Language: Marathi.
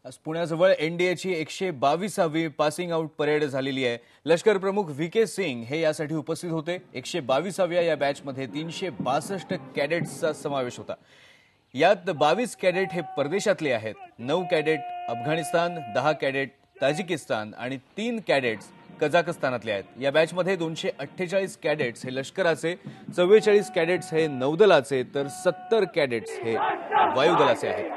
आज पुण्याजवळ एनडीएची 122वी पासिंग आउट परेड झालेली आहे। लष्कर प्रमुख व्हीके सिंग हे यासाठी उपस्थित होते। 122व्या या बॅचमध्ये 362 कॅडेट्सचा समावेश होता। यात 22 कॅडेट हे परदेशातले आहेत, 9 कॅडेट अफगाणिस्तान, 10 कॅडेट ताजिकिस्तान आणि 3 कॅडेट्स कझाकस्तानातले आहेत। या बॅचमध्ये 248 कॅडेट्स हे लष्कराचे, 44 कॅडेट्स हे नौदलाचे तर 70 कॅडेट्स हे वायुदलाचे आहेत।